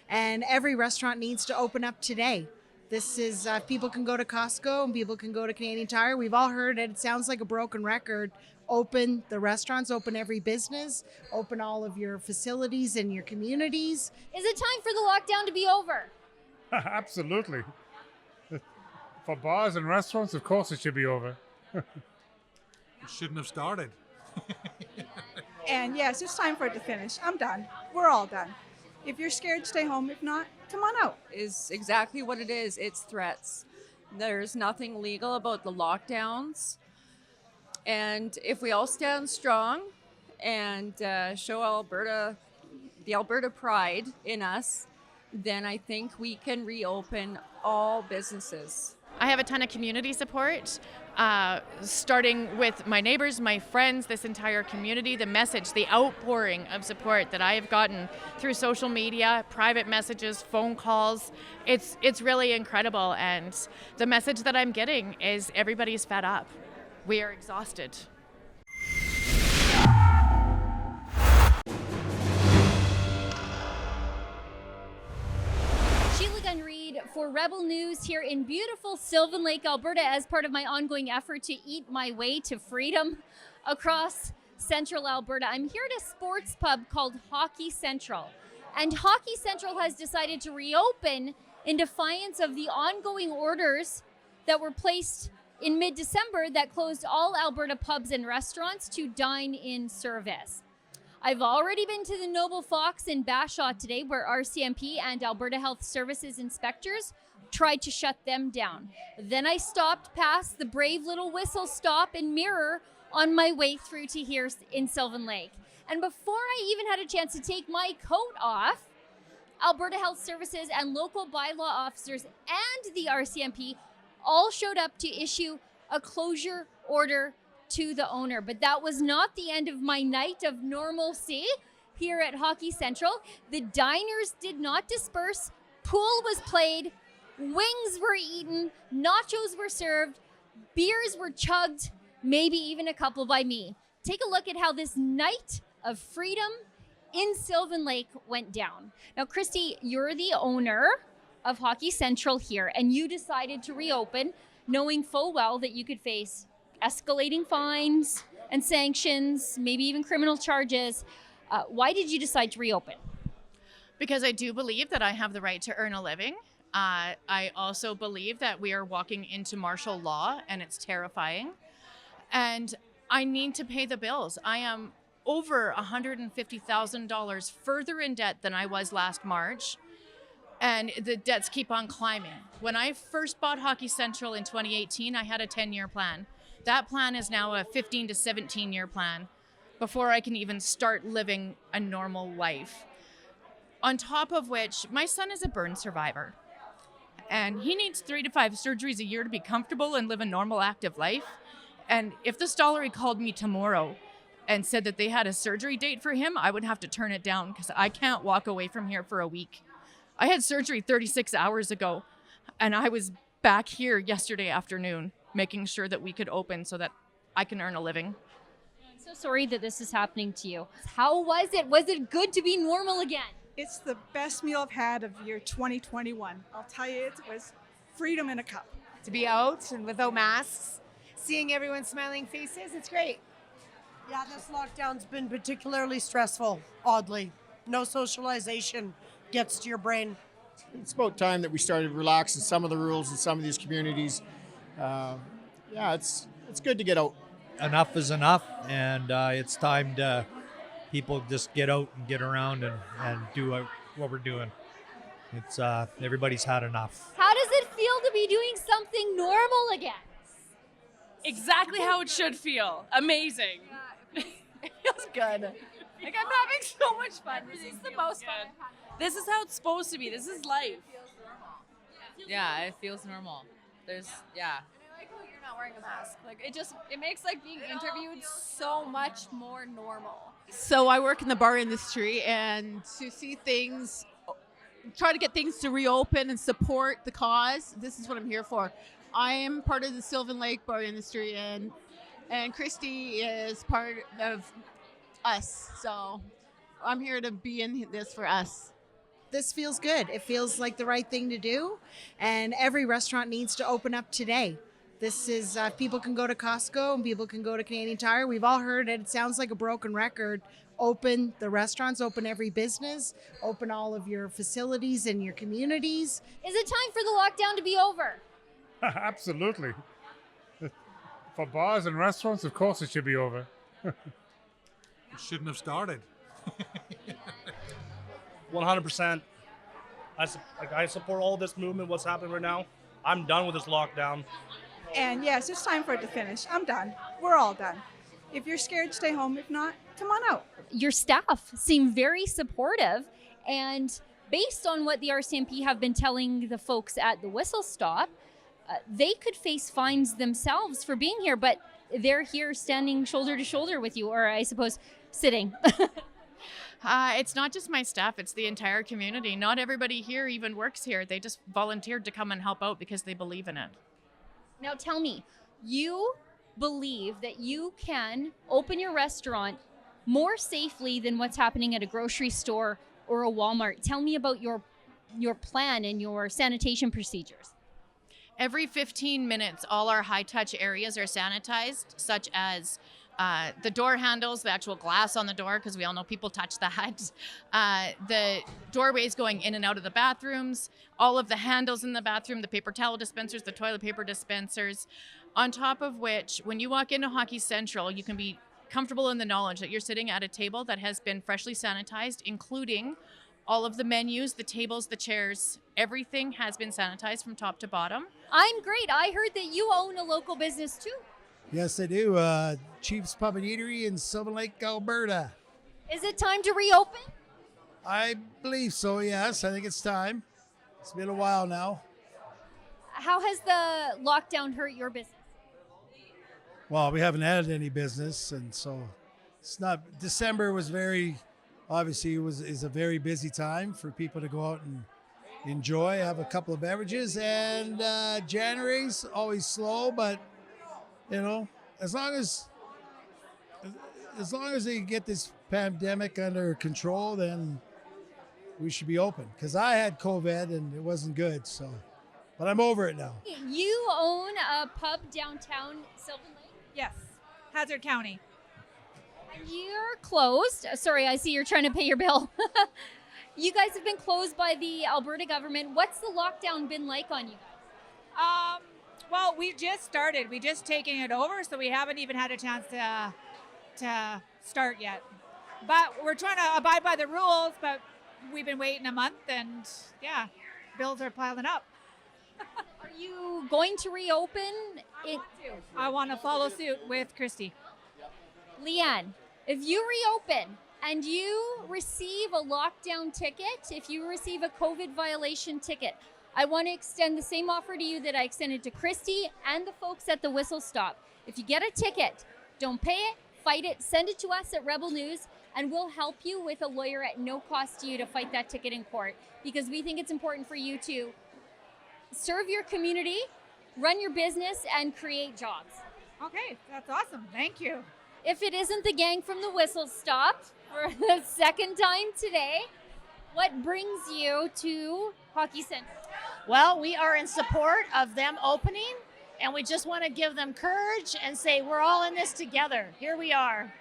and every restaurant needs to open up today. This is, people can go to Costco and people can go to Canadian Tire. We've all heard it. It sounds like a broken record. Open the restaurants, open every business, open all of your facilities in your communities. Is it time for the lockdown to be over? Absolutely. For bars and restaurants, of course it should be over. It shouldn't have started. And yes, it's time for it to finish. I'm done. We're all done. If you're scared, stay home. If not, come on out. Is exactly what it is. It's threats. There's nothing legal about the lockdowns. And if we all stand strong and show Alberta, the Alberta pride in us, then I think we can reopen all businesses. I have a ton of community support, starting with my neighbors, my friends, this entire community. The message, the outpouring of support that I have gotten through social media, private messages, phone calls, it's really incredible. And the message that I'm getting is everybody's fed up. We are exhausted. Sheila Gunn Reid for Rebel News here in beautiful Sylvan Lake, Alberta, as part of my ongoing effort to eat my way to freedom across central Alberta. I'm here at a sports pub called Hockey Central. And Hockey Central has decided to reopen in defiance of the ongoing orders that were placed in mid-December that closed all Alberta pubs and restaurants to dine-in service. I've already been to the Noble Fox in Bashaw today, where RCMP and Alberta Health Services inspectors tried to shut them down. Then I stopped past the Brave Little Whistle stop in Mirror on my way through to here in Sylvan Lake. And before I even had a chance to take my coat off, Alberta Health Services and local bylaw officers and the RCMP all showed up to issue a closure order to the owner. But that was not the end of my night of normalcy here at Hockey Central. The diners did not disperse. Pool was played. Wings were eaten. Nachos were served. Beers were chugged, maybe even a couple by me. Take a look at how this night of freedom in Sylvan Lake went down. Now, Kristi, you're the owner of Hockey Central here, and you decided to reopen knowing full well that you could face escalating fines and sanctions, maybe even criminal charges. Why did you decide to reopen? Because I do believe that I have the right to earn a living. I also believe that we are walking into martial law, and it's terrifying. And I need to pay the bills. I am over $150,000 further in debt than I was last March. And the debts keep on climbing. When I first bought Hockey Central in 2018, I had a 10-year plan. That plan is now a 15 to 17-year plan before I can even start living a normal life. On top of which, my son is a burn survivor. And he needs 3 to 5 surgeries a year to be comfortable and live a normal, active life. And if the Stollery called me tomorrow and said that they had a surgery date for him, I would have to turn it down because I can't walk away from here for a week. I had surgery 36 hours ago, and I was back here yesterday afternoon making sure that we could open so that I can earn a living. I'm so sorry that this is happening to you. How was it? Was it good to be normal again? It's the best meal I've had of year 2021. I'll tell you, it was freedom in a cup. To be out and without masks, seeing everyone's smiling faces, it's great. Yeah, this lockdown's been particularly stressful, oddly. No socialization gets to your brain. It's about time that we started relaxing some of the rules in some of these communities. Yeah, it's good to get out. Enough is enough, and it's time to people just get out and get around and do what we're doing. It's everybody's had enough. How does it feel to be doing something normal again? Exactly how it should feel. Amazing. It feels good. Like, I'm having so much fun. This is the most fun I've had. This is how it's supposed to be. This is life. Yeah, it feels normal. There's, yeah. And I like how you're not wearing a mask. Like, it makes like being interviewed so much more normal. So I work in the bar industry, and to see things, try to get things to reopen and support the cause, this is what I'm here for. I am part of the Sylvan Lake bar industry, and KRISTI is part of us. So I'm here to be in this for us. this feels good. It feels like the right thing to do, and every restaurant needs to open up today. This is people can go to Costco and people can go to Canadian Tire. We've all heard it. It sounds like a broken record. Open the restaurants, open every business, open all of your facilities in your communities. Is it time for the lockdown to be over? Absolutely. For bars and restaurants, of course it should be over. It shouldn't have started. 100%. I support all this movement, what's happening right now. I'm done with this lockdown. And yes, it's time for it to finish. I'm done. We're all done. If you're scared, stay home. If not, come on out. Your staff seem very supportive, and based on what the RCMP have been telling the folks at the Whistle Stop, they could face fines themselves for being here, but they're here standing shoulder to shoulder with you, or I suppose sitting. It's not just my staff, it's the entire community. Not everybody here even works here. They just volunteered to come and help out because they believe in it. Now tell me, you believe that you can open your restaurant more safely than what's happening at a grocery store or a Walmart. Tell me about your plan and your sanitation procedures. Every 15 minutes, all our high-touch areas are sanitized, such as the door handles, the actual glass on the door, because we all know people touch that. The doorways going in and out of the bathrooms, all of the handles in the bathroom, the paper towel dispensers, the toilet paper dispensers. On top of which, when you walk into Hockey Central, you can be comfortable in the knowledge that you're sitting at a table that has been freshly sanitized, including all of the menus, the tables, the chairs. Everything has been sanitized from top to bottom. I'm great. I heard that you own a local business too. Yes, I do. Chief's Pub and Eatery in Sylvan Lake, Alberta. Is it time to reopen? I believe so, yes. I think it's time. It's been a while now. How has the lockdown hurt your business? Well, we haven't had any business, and so it's not. December was obviously is a very busy time for people to go out and enjoy, have a couple of beverages, and January's always slow, but you know, as long as they get this pandemic under control, then we should be open. Because I had COVID and it wasn't good, so. But I'm over it now. You own a pub downtown Sylvan Lake? Yes, Hazard County. And you're closed. Sorry, I see you're trying to pay your bill. You guys have been closed by the Alberta government. What's the lockdown been like on you guys? Well, we just started. We just taken it over, so we haven't even had a chance to start yet. But we're trying to abide by the rules, but we've been waiting a month, and yeah, bills are piling up. Are you going to reopen? I want to follow suit with KRISTI. Leanne, if you reopen and you receive a lockdown ticket, if you receive a COVID violation ticket, I want to extend the same offer to you that I extended to KRISTI and the folks at the Whistle Stop. If you get a ticket, don't pay it, fight it, send it to us at Rebel News, and we'll help you with a lawyer at no cost to you to fight that ticket in court, because we think it's important for you to serve your community, run your business, and create jobs. Okay, that's awesome. Thank you. If it isn't the gang from the Whistle Stop for the second time today, what brings you to Hockey Central? Well, we are in support of them opening, and we just want to give them courage and say we're all in this together. Here we are.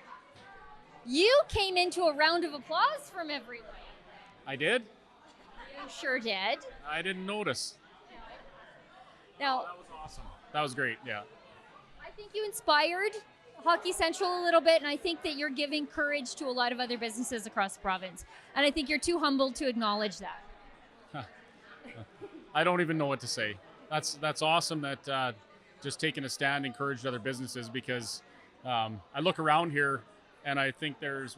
You came into a round of applause from everyone. I did? You sure did. I didn't notice. Now, that was awesome. That was great, yeah. I think you inspired Hockey Central a little bit, and I think that you're giving courage to a lot of other businesses across the province. And I think you're too humble to acknowledge that. I don't even know what to say. That's awesome that just taking a stand encouraged other businesses, because I look around here and I think there's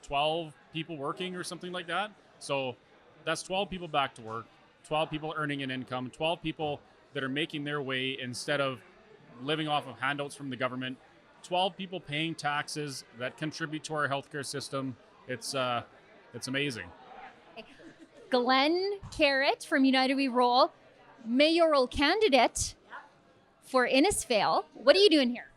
12 people working or something like that. So that's 12 people back to work, 12 people earning an income, 12 people that are making their way instead of living off of handouts from the government, 12 people paying taxes that contribute to our healthcare system. It's amazing. Glenn CARRITT from United We Roll, mayoral candidate for Innisfail. What are you doing here?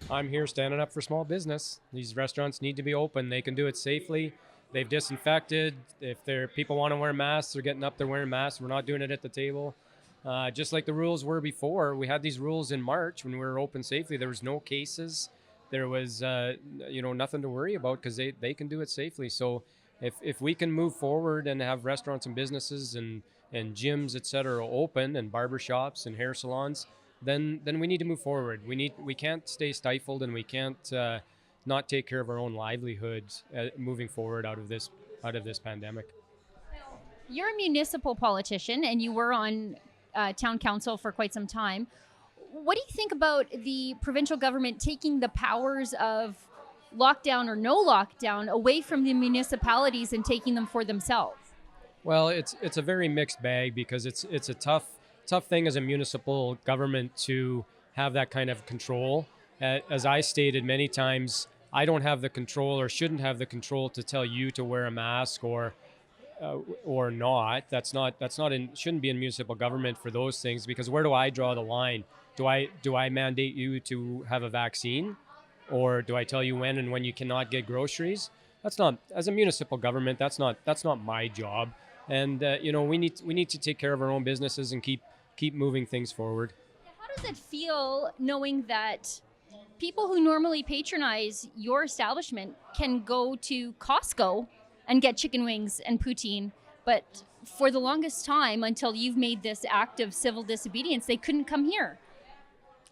I'm here standing up for small business. These restaurants need to be open. They can do it safely. They've disinfected. If people want to wear masks, they're getting up there wearing masks. We're not doing it at the table. Just like the rules were before. We had these rules in March when we were open safely. There was no cases. There was nothing to worry about because they can do it safely. So if we can move forward and have restaurants and businesses and gyms, et cetera, open, and barbershops and hair salons, then we need to move forward. We can't stay stifled, and we can't not take care of our own livelihoods moving forward out of this pandemic. You're a municipal politician, and you were on town council for quite some time. What do you think about the provincial government taking the powers of lockdown or no lockdown away from the municipalities and taking them for themselves? Well, it's a very mixed bag because it's a tough thing as a municipal government to have that kind of control. As I stated many times, I don't have the control or shouldn't have the control to tell you to wear a mask or not. Shouldn't be in municipal government for those things, because where do I draw the line? Do I mandate you to have a vaccine, or do I tell you when you cannot get groceries? That's not, as a municipal government, that's not my job. And we need to take care of our own businesses and keep moving things forward. How does it feel knowing that people who normally patronize your establishment can go to Costco and get chicken wings and poutine, but for the longest time, until you've made this act of civil disobedience, they couldn't come here?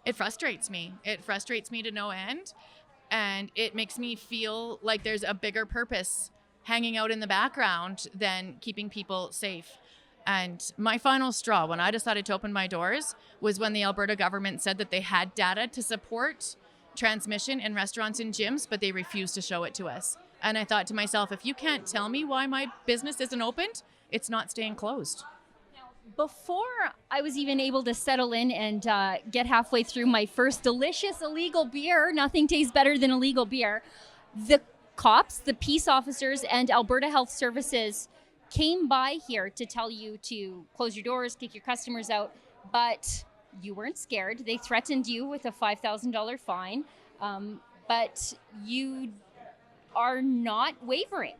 It frustrates me. It frustrates me to no end. And it makes me feel like there's a bigger purpose hanging out in the background than keeping people safe. And my final straw, when I decided to open my doors, was when the Alberta government said that they had data to support transmission in restaurants and gyms, but they refused to show it to us. And I thought to myself, if you can't tell me why my business isn't opened, it's not staying closed. Before I was even able to settle in and get halfway through my first delicious illegal beer, nothing tastes better than illegal beer, the cops, the peace officers, and Alberta Health Services came by here to tell you to close your doors, kick your customers out, but you weren't scared. They threatened you with a $5,000 fine, but you are not wavering.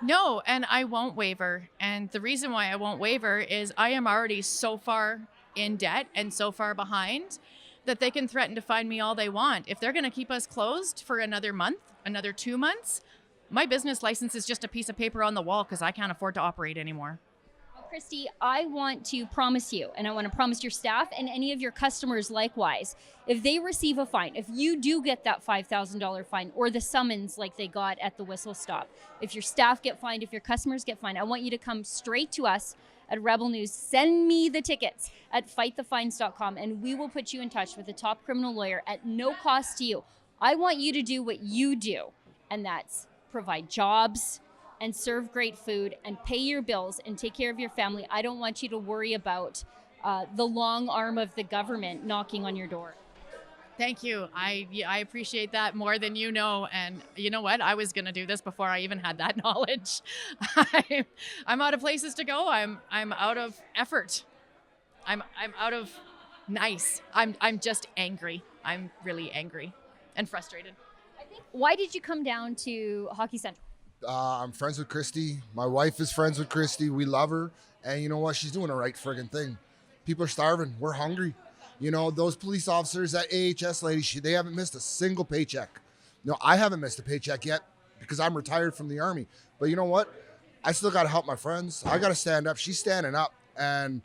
No, and I won't waver. And the reason why I won't waver is I am already so far in debt and so far behind that they can threaten to fine me all they want. If they're going to keep us closed for another month, another 2 months, my business license is just a piece of paper on the wall because I can't afford to operate anymore. Kristi, I want to promise you, and I want to promise your staff and any of your customers likewise, if they receive a fine, if you do get that $5,000 fine or the summons like they got at the whistle stop, if your staff get fined, if your customers get fined, I want you to come straight to us at Rebel News. Send me the tickets at fightthefines.com, and we will put you in touch with a top criminal lawyer at no cost to you. I want you to do what you do, and that's provide jobs and serve great food and pay your bills and take care of your family. I don't want you to worry about the long arm of the government knocking on your door. Thank you. I appreciate that more than you know. And you know what? I was going to do this before I even had that knowledge. I'm out of places to go. I'm out of effort. I'm out of nice. I'm just angry. I'm really angry and frustrated. Why did you come down to Hockey Central? I'm friends with Kristi. My wife is friends with Kristi. We love her. And you know what? She's doing the right friggin' thing. People are starving. We're hungry. You know, those police officers, that AHS lady, they haven't missed a single paycheck. No, I haven't missed a paycheck yet because I'm retired from the Army. But you know what? I still got to help my friends. I got to stand up. She's standing up. And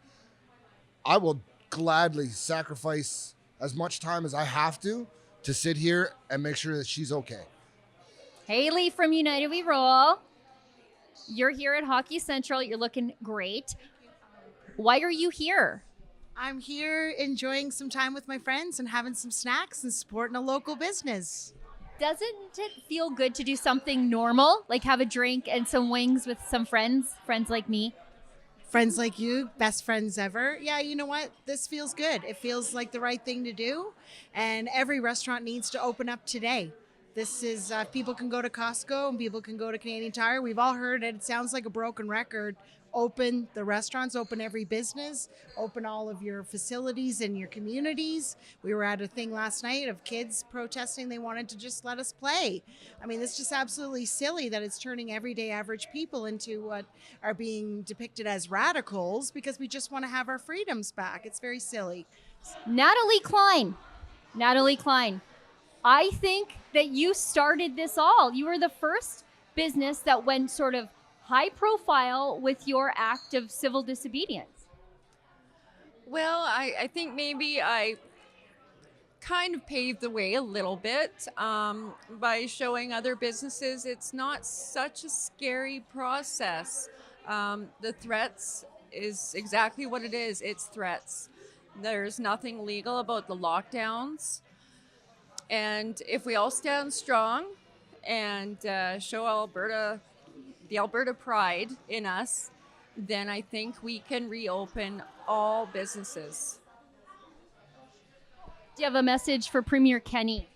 I will gladly sacrifice as much time as I have to sit here and make sure that she's okay. Haley from United We Roll. You're here at Hockey Central. You're looking great. Why are you here? I'm here enjoying some time with my friends and having some snacks and supporting a local business. Doesn't it feel good to do something normal, like have a drink and some wings with some friends like me? Friends like you, best friends ever. Yeah, you know what? This feels good. It feels like the right thing to do. And every restaurant needs to open up today. This is, people can go to Costco and people can go to Canadian Tire. We've all heard it. It sounds like a broken record. open the restaurants, open every business, open all of your facilities in your communities. We were at a thing last night of kids protesting. They wanted to just let us play. I mean, it's just absolutely silly that it's turning everyday average people into what are being depicted as radicals because we just want to have our freedoms back. It's very silly. NATALIE KLEIN. NATALIE KLEIN. I think that you started this all. You were the first business that went sort of high profile with your act of civil disobedience. Well, I think maybe I kind of paved the way a little bit by showing other businesses it's not such a scary process. The threats is exactly what it is. It's threats. There's nothing legal about the lockdowns. And if we all stand strong and show Alberta, the Alberta pride in us, then I think we can reopen all businesses. Do you have a message for Premier Kenney?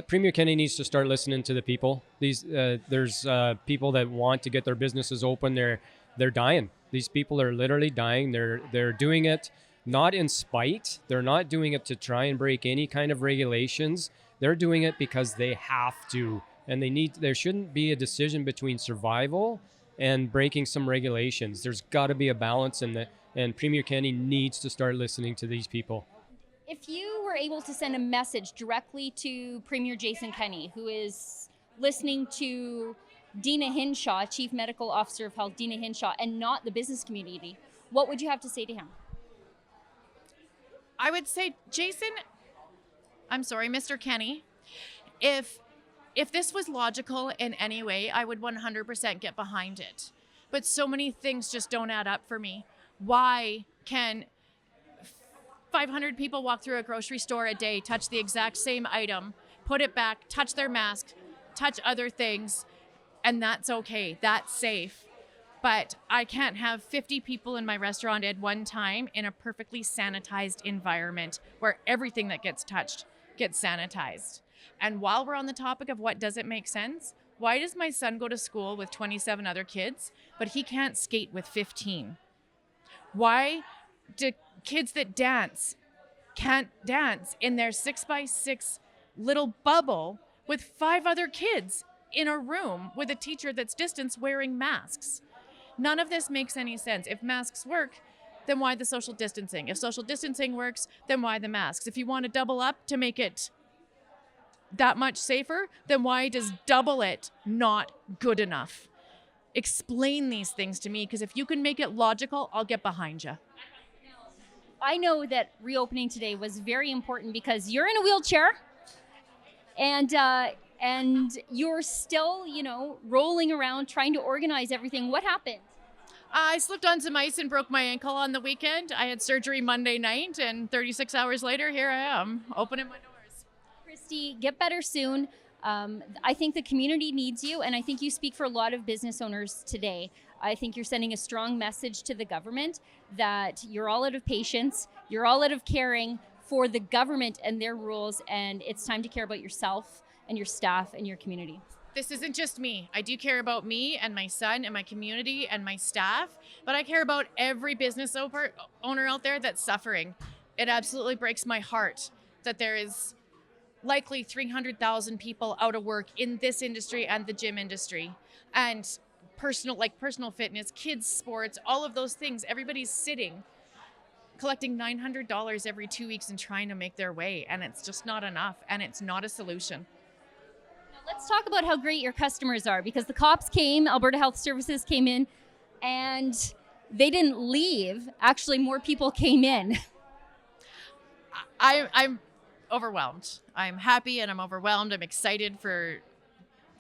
Premier Kenney needs to start listening to the people. There's people that want to get their businesses open. They're dying. These people are literally dying. They're doing it not in spite. They're not doing it to try and break any kind of regulations. They're doing it because they have to. And there shouldn't be a decision between survival and breaking some regulations. There's got to be a balance and Premier Kenney needs to start listening to these people. If you were able to send a message directly to Premier Jason Kenney, who is listening to Dina Hinshaw, Chief Medical Officer of Health, Dina Hinshaw, and not the business community, what would you have to say to him? I would say, Jason, I'm sorry, Mr. Kenney, if this was logical in any way, I would 100% get behind it. But so many things just don't add up for me. Why can 500 people walk through a grocery store a day, touch the exact same item, put it back, touch their mask, touch other things, and that's okay, that's safe. But I can't have 50 people in my restaurant at one time in a perfectly sanitized environment where everything that gets touched gets sanitized. And while we're on the topic of what doesn't make sense, why does my son go to school with 27 other kids, but he can't skate with 15? Why do kids that dance can't dance in their 6x6 little bubble with 5 other kids in a room with a teacher that's distanced wearing masks? None of this makes any sense. If masks work, then why the social distancing? If social distancing works, then why the masks? If you want to double up to make it that much safer, then why does double it not good enough? Explain these things to me, because if you can make it logical, I'll get behind you. I know that reopening today was very important because you're in a wheelchair and you're still, rolling around trying to organize everything. What happened? I slipped on some ice and broke my ankle on the weekend. I had surgery Monday night, and 36 hours later, here I am, opening my doors. Kristi, get better soon. I think the community needs you, and I think you speak for a lot of business owners today. I think you're sending a strong message to the government that you're all out of patience, you're all out of caring for the government and their rules, and it's time to care about yourself and your staff and your community. This isn't just me. I do care about me and my son and my community and my staff, but I care about every business owner out there that's suffering. It absolutely breaks my heart that there is likely 300,000 people out of work in this industry and the gym industry. And personal fitness, kids sports, all of those things. Everybody's sitting, collecting $900 every 2 weeks and trying to make their way. And it's just not enough. And it's not a solution. Let's talk about how great your customers are, because the cops came, Alberta Health Services came in, and they didn't leave. Actually, more people came in. I'm overwhelmed. I'm happy and I'm overwhelmed. I'm excited for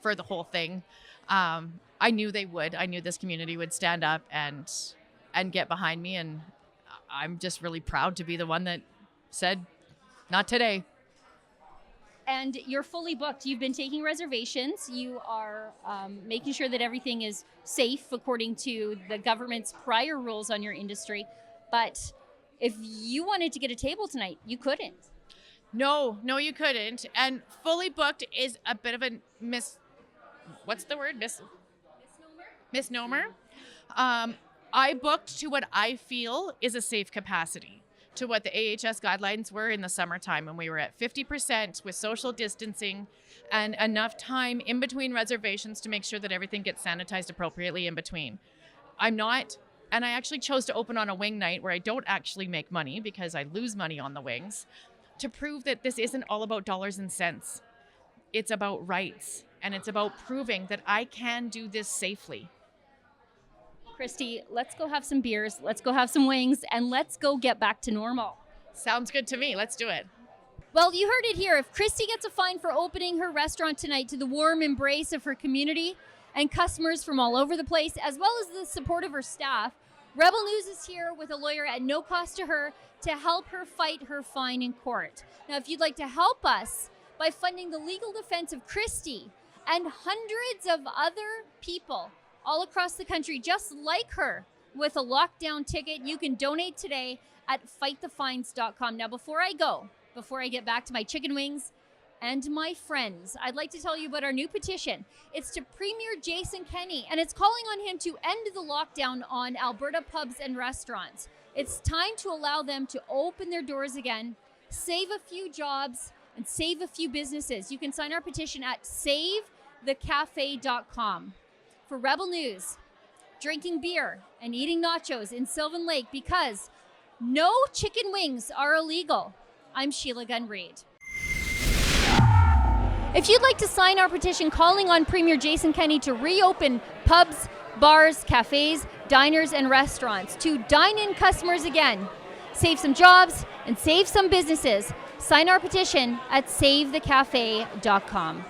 the whole thing. I knew they would. I knew this community would stand up and get behind me, and I'm just really proud to be the one that said, not today. And you're fully booked. You've been taking reservations. You are making sure that everything is safe according to the government's prior rules on your industry. But if you wanted to get a table tonight, you couldn't. No, you couldn't. And fully booked is a bit of a misnomer. I booked to what I feel is a safe capacity, to what the AHS guidelines were in the summertime when we were at 50% with social distancing and enough time in between reservations to make sure that everything gets sanitized appropriately in between. And I actually chose to open on a wing night where I don't actually make money because I lose money on the wings, to prove that this isn't all about dollars and cents. It's about rights, and it's about proving that I can do this safely. Kristi, let's go have some beers, let's go have some wings, and let's go get back to normal. Sounds good to me. Let's do it. Well, you heard it here. If Kristi gets a fine for opening her restaurant tonight to the warm embrace of her community and customers from all over the place, as well as the support of her staff, Rebel News is here with a lawyer at no cost to her to help her fight her fine in court. Now, if you'd like to help us by funding the legal defense of Kristi and hundreds of other people all across the country just like her with a lockdown ticket, you can donate today at fightthefines.com. Now, before I get back to my chicken wings and my friends, I'd like to tell you about our new petition. It's to Premier Jason Kenney, and it's calling on him to end the lockdown on Alberta pubs and restaurants. It's time to allow them to open their doors again, save a few jobs, and save a few businesses. You can sign our petition at savethecafe.com. For Rebel News, drinking beer and eating nachos in Sylvan Lake because no chicken wings are illegal. I'm Sheila Gunn Reid. If you'd like to sign our petition calling on Premier Jason Kenney to reopen pubs, bars, cafes, diners, and restaurants to dine-in customers again, save some jobs, and save some businesses, sign our petition at savethecafe.com.